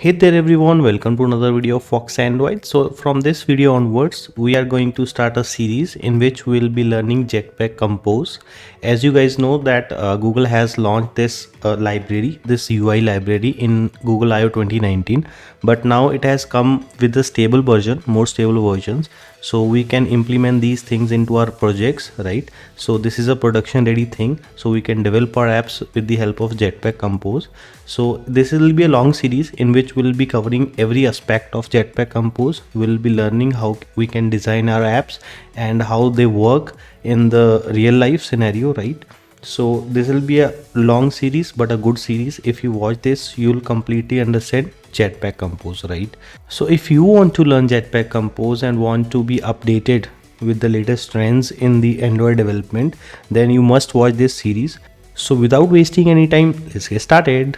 Hey there everyone, welcome to another video of Fox Android. So from this video onwards, we are going to start a series in which we will be learning Jetpack Compose. As you guys know that Google has launched this library, this UI library in Google I/O 2019, but now it has come with a stable version, more stable versions. So we can implement these things into our projects, right? So this is a production ready thing, so we can develop our apps with the help of Jetpack Compose. So this will be a long series in which we'll be covering every aspect of Jetpack Compose. We'll be learning how we can design our apps and how they work in the real life scenario, right? So this will be a long series but a good series. If you watch this, you'll completely understand Jetpack Compose, right? So if you want to learn Jetpack Compose and want to be updated with the latest trends in the Android development, then you must watch this series. So without wasting any time, let's get started.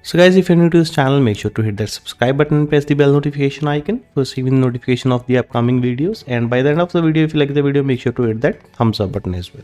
So guys, if you're new to this channel, make sure to hit that subscribe button and press the bell notification icon for receiving notification of the upcoming videos. And by the end of the video, if you like the video, make sure to hit that thumbs up button as well.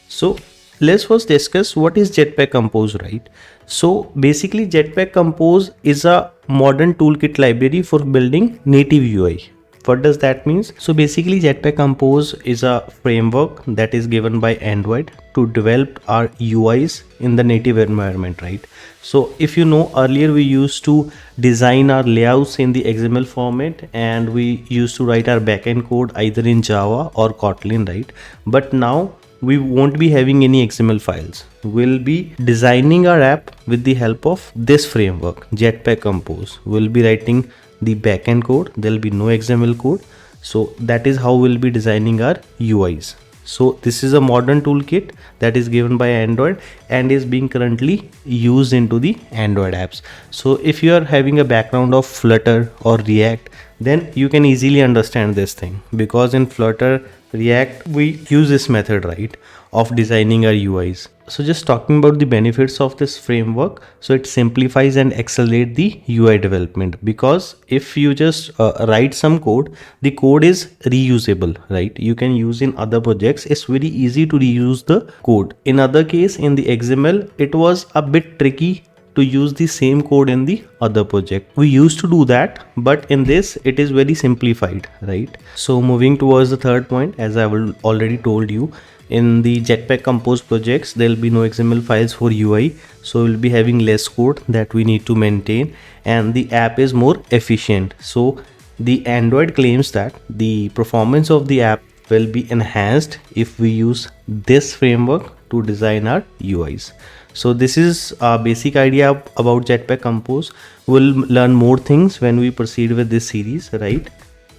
So let's first discuss what is Jetpack Compose, right? So basically Jetpack Compose is a modern toolkit library for building native UI. What does that mean? So basically Jetpack Compose is a framework that is given by Android to develop our UIs in the native environment, right? So if you know, earlier we used to design our layouts in the XML format and we used to write our backend code either in Java or Kotlin, right? But now we won't be having any XML files. We'll be designing our app with the help of this framework, Jetpack Compose. We'll be writing the backend code. There'll be no XML code. So that is how we'll be designing our UIs. So this is a modern toolkit that is given by Android and is being currently used into the Android apps. So if you are having a background of Flutter or React, then you can easily understand this thing, because in Flutter, React, we use this method, right, of designing our UIs. So just talking about the benefits of this framework, so it simplifies and accelerates the UI development, because if you just write some code, the code is reusable, right? You can use in other projects. It's very easy to reuse the code. In other case, in the XML, it was a bit tricky to use the same code in the other project. We used to do that, but in this it is very simplified, right? So moving towards the third point, as I will already told you, in the Jetpack Compose projects there will be no XML files for UI, so we'll be having less code that we need to maintain and the app is more efficient. So the Android claims that the performance of the app will be enhanced if we use this framework to design our UIs. So this is a basic idea about Jetpack Compose. We'll learn more things when we proceed with this series, right?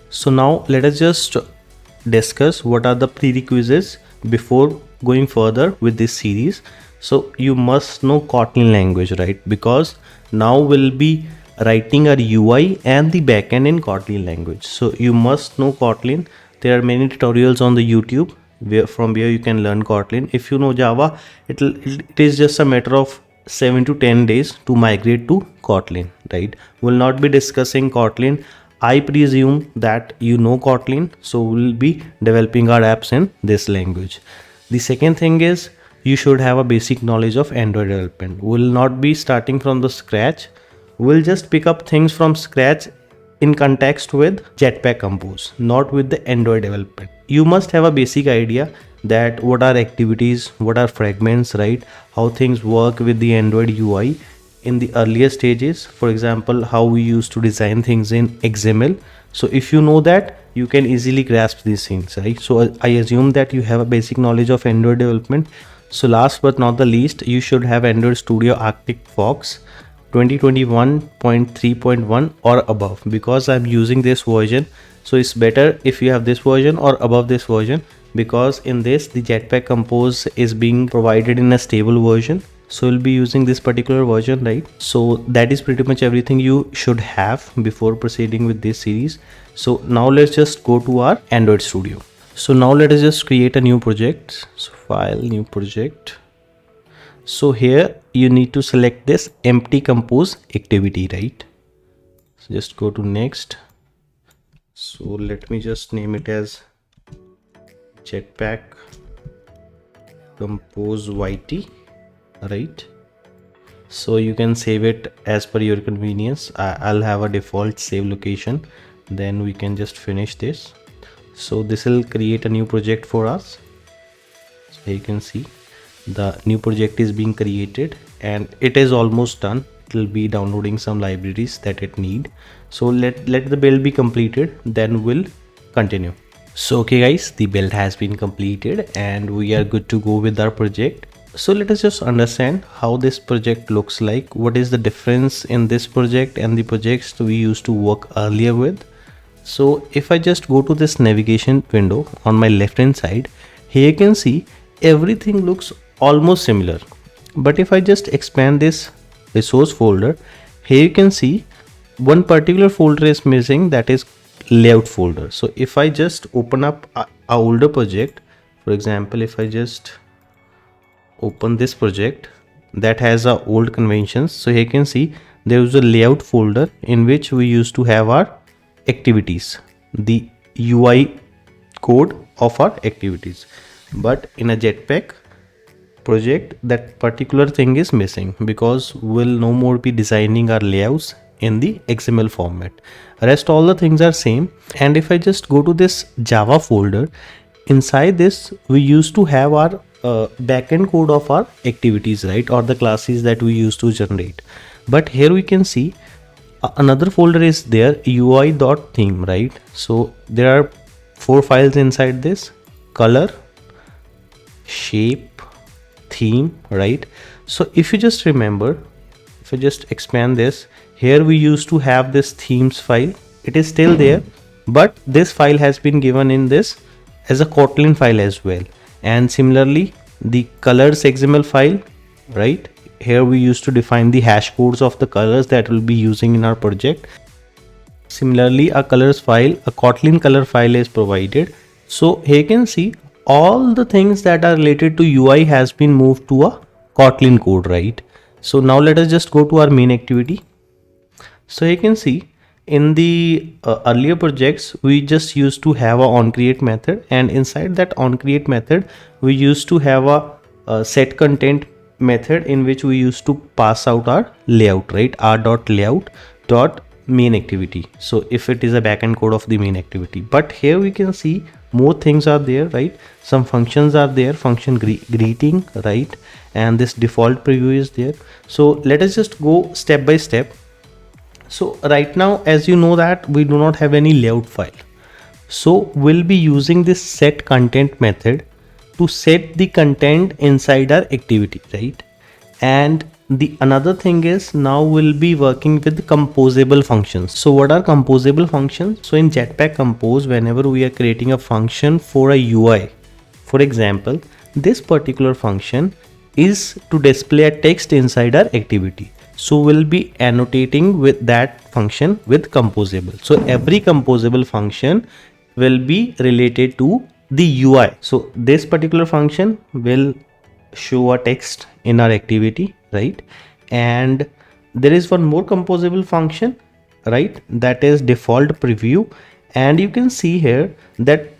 So now let us just discuss what are the prerequisites before going further with this series. So you must know Kotlin language, right? Because now we'll be writing our UI and the backend in Kotlin language. So you must know Kotlin. There are many tutorials on the YouTube from where you can learn Kotlin. If you know Java, it is just a matter of 7 to 10 days to migrate to Kotlin, right? We'll not be discussing Kotlin. I presume that you know Kotlin, so we'll be developing our apps in this language. The second thing is you should have a basic knowledge of Android development. We'll not be starting from the scratch. We'll just pick up things from scratch in context with Jetpack Compose, not with the Android development. You must have a basic idea that what are activities, what are fragments, right? How things work with the Android UI in the earlier stages. For example, how we used to design things in XML. So if you know that, you can easily grasp these things, right? So I assume that you have a basic knowledge of Android development. So last but not the least, you should have Android Studio Arctic Fox 2021.3.1 or above, because I'm using this version. So it's better if you have this version or above this version, because in this the Jetpack Compose is being provided in a stable version. So we'll be using this particular version, right? So that is pretty much everything you should have before proceeding with this series. So now let's just go to our Android Studio. So now let us just create a new project. So file, new project. So here you need to select this empty compose activity, right? So just go to next. So let me just name it as Jetpack compose YT, right? So you can save it as per your convenience. I'll have a default save location, then we can just finish this. So this will create a new project for us. So you can see the new project is being created and it is almost done. It will be downloading some libraries that it need. So let the build be completed, then we'll continue. So okay guys, the build has been completed and we are good to go with our project. So let us just understand how this project looks like. What is the difference in this project and the projects we used to work earlier with? So if I just go to this navigation window on my left hand side, here you can see everything looks almost similar. But if I just expand this resource folder, here you can see one particular folder is missing, that is layout folder. So if I just open up a older project, for example, if I just open this project that has our old conventions, so here you can see there is a layout folder in which we used to have our activities, the UI code of our activities. But in a Jetpack project, that particular thing is missing because we'll no more be designing our layouts in the XML format. Rest all the things are same. And if I just go to this Java folder, inside this we used to have our backend code of our activities, right, or the classes that we used to generate. But here we can see another folder is there, UI.theme, right? So there are 4 files inside this: color, shape, theme, right? So if you just remember, if I just expand this, here we used to have this themes file. It is still there, but this file has been given in this as a Kotlin file as well. And similarly the colors XML file, right? Here we used to define the hash codes of the colors that we'll be using in our project. Similarly, a colors file, a Kotlin color file is provided. So here you can see all the things that are related to UI has been moved to a Kotlin code, right? So now let us just go to our main activity. So you can see in the earlier projects we just used to have a onCreate method, and inside that onCreate method we used to have a set content method in which we used to pass out our layout, right? R.layout dot main activity. So if it is a backend code of the main activity, but here we can see more things are there, right? Some functions are there, function greeting, right? And this default preview is there. So let us just go step by step. So right now, as you know that we do not have any layout file, so we'll be using this set content method to set the content inside our activity, right? And the another thing is now we'll be working with composable functions. So what are composable functions? So in Jetpack Compose, whenever we are creating a function for a UI, for example, this particular function is to display a text inside our activity. So we'll be annotating with that function with composable. So every composable function will be related to the UI. So this particular function will show a text in our activity, right? And there is one more composable function, right? That is default preview. And you can see here that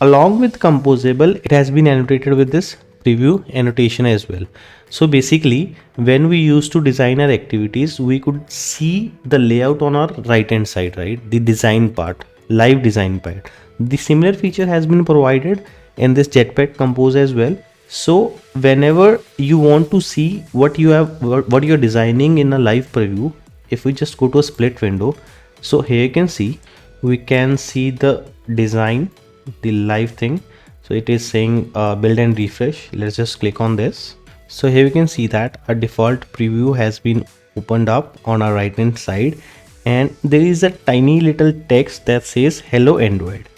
along with composable, it has been annotated with this preview annotation as well. So basically, when we used to design our activities, we could see the layout on our right hand side, right? The design part, live design part. The similar feature has been provided in this Jetpack Compose as well. So whenever you want to see what you're designing in a live preview, if we just go to a split window, so here you can see, we can see the design, the live thing. So it is saying build and refresh. Let's just click on this. So here we can see that a default preview has been opened up on our right hand side, and there is a tiny little text that says hello Android.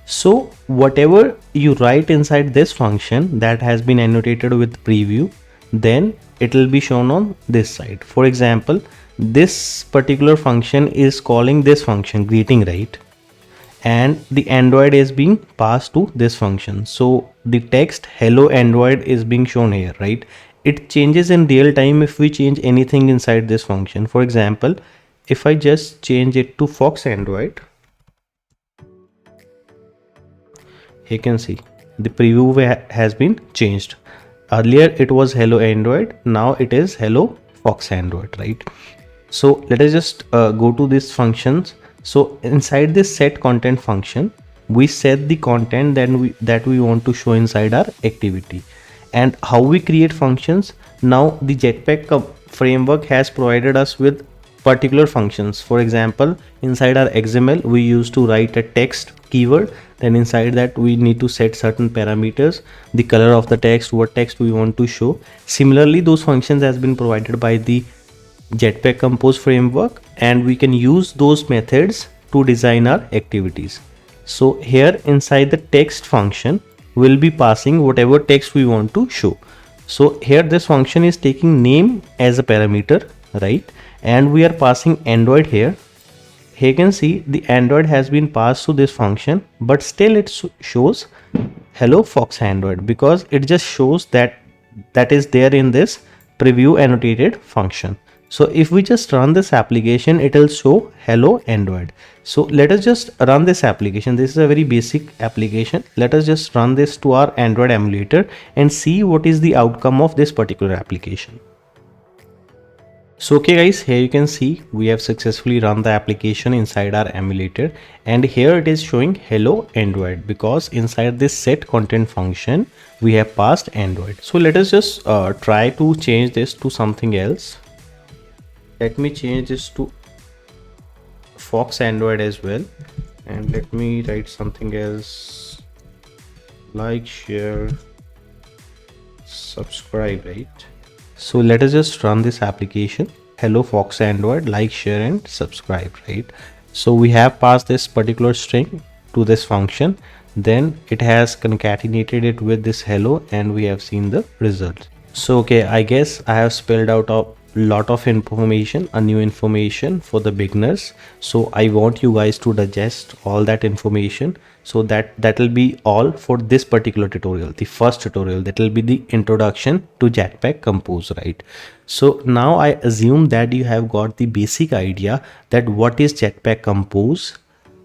So whatever you write inside this function that has been annotated with preview, then it will be shown on this side. For example, this particular function is calling this function greeting, right? And the Android is being passed to this function. So the text hello Android is being shown here, right? It changes in real time if we change anything inside this function. For example, if I just change it to Fox Android, you can see the preview has been changed. Earlier it was hello Android, now it is hello Fox Android, right? So let us just go to these functions. So inside this set content function, we set the content that we want to show inside our activity. And how we create functions, now the Jetpack framework has provided us with particular functions. For example, inside our XML we used to write a text keyword, then inside that we need to set certain parameters, the color of the text, what text we want to show. Similarly, those functions has been provided by the Jetpack Compose framework, and we can use those methods to design our activities. So here inside the text function, we'll be passing whatever text we want to show. So here this function is taking name as a parameter, right? And we are passing Android here. Here you can see the Android has been passed to this function, but still it shows hello Fox Android because it just shows that is there in this preview annotated function. So if we just run this application, it will show hello Android. So let us just run this application. This is a very basic application. Let us just run this to our Android emulator and see what is the outcome of this particular application. So okay guys, here you can see we have successfully run the application inside our emulator, and here it is showing hello Android because inside this set content function we have passed Android. So let us just try to change this to something else. Let me change this to Fox Android as well, and let me write something else like, share, subscribe, right? So let us just run this application, hello Fox Android, like, share and subscribe, right? So we have passed this particular string to this function, then it has concatenated it with this hello, and we have seen the result. So okay, I guess I have spelled out a lot of information, a new information for the beginners. So I want you guys to digest all that information. So that will be all for this particular tutorial, the first tutorial, that will be the introduction to Jetpack Compose, right? So now I assume that you have got the basic idea that what is Jetpack Compose,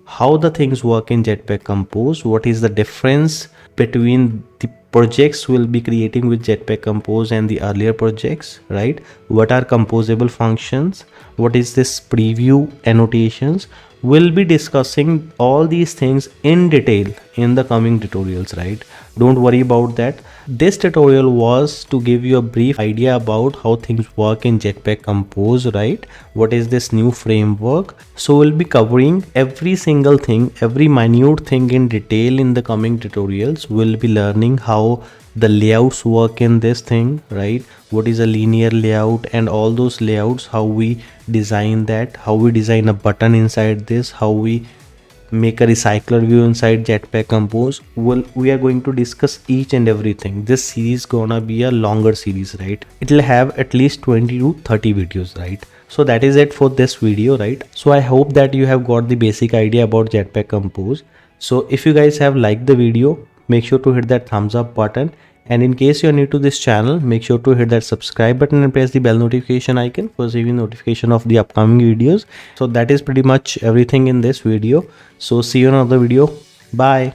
how the things work in Jetpack Compose, what is the difference between the projects we'll be creating with Jetpack Compose and the earlier projects, right? What are composable functions? What is this preview annotations? We'll be discussing all these things in detail in the coming tutorials, right? Don't worry about that. This tutorial was to give you a brief idea about how things work in Jetpack Compose, right? What is this new framework? So we'll be covering every single thing, every minute thing in detail in the coming tutorials. We'll be learning how the layouts work in this thing, right? What is a linear layout and all those layouts, how we design that, how we design a button inside this, how we make a recycler view inside Jetpack Compose. Well, we are going to discuss each and everything. This series gonna be a longer series, right? It'll have at least 20 to 30 videos, right? So that is it for this video, right? So I hope that you have got the basic idea about Jetpack Compose. So if you guys have liked the video, make sure to hit that thumbs up button, and in case you are new to this channel, make sure to hit that subscribe button and press the bell notification icon for receiving notification of the upcoming videos. So that is pretty much everything in this video. So see you in another video. Bye.